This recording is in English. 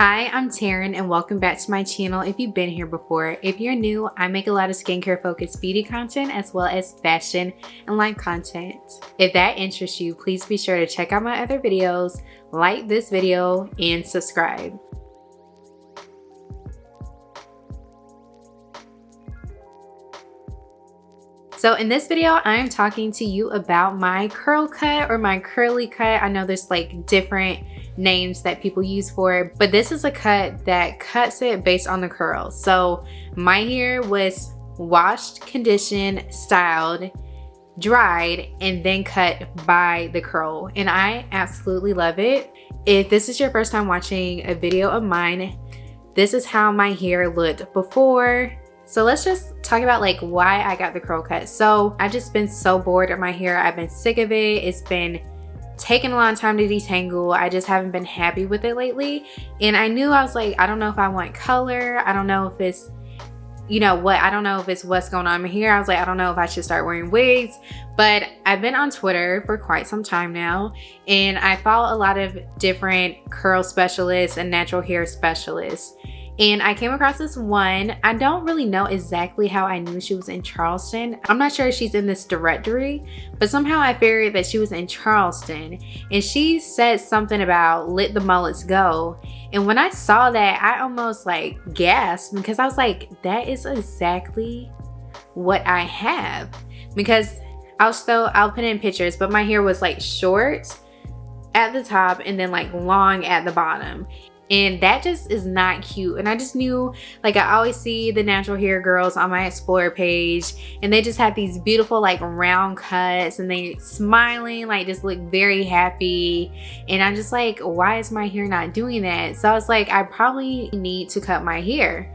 Hi, I'm Teryn and welcome back to my channel if you've been here before. If you're new, I make a lot of skincare focused beauty content as well as fashion and life content. If that interests you, please be sure to check out my other videos, like this video, and subscribe. So in this video, I'm talking to you about my curl cut or my curly cut. I know there's like different names that people use for it, but this is a cut that cuts it based on the curls. So my hair was washed, conditioned, styled, dried, and then cut by the curl, and I absolutely love it. If this is your first time watching a video of mine, this is how my hair looked before. So let's just talk about like why I got the curl cut. So I've just been so bored of my hair. I've been sick of it. It's been taking a long time to detangle. I just haven't been happy with it lately. And I knew, I was like, I don't know if I want color. I don't know if it's, you know what, I don't know if it's what's going on in here. I was like, I don't know if I should start wearing wigs. But I've been on Twitter for quite some time now, and I follow a lot of different curl specialists and natural hair specialists. And I came across this one. I don't really know exactly how I knew she was in Charleston. I'm not sure if she's in this directory, but somehow I figured that she was in Charleston. And she said something about let the mullets go. And when I saw that, I almost like gasped, because I was like, that is exactly what I have. Because I'll put in pictures, but my hair was like short at the top and then like long at the bottom. And that just is not cute. And I just knew, like, I always see the natural hair girls on my Explore page, and they just have these beautiful like round cuts, and they smiling, like just look very happy. And I'm just like, why is my hair not doing that? So I was like, I probably need to cut my hair.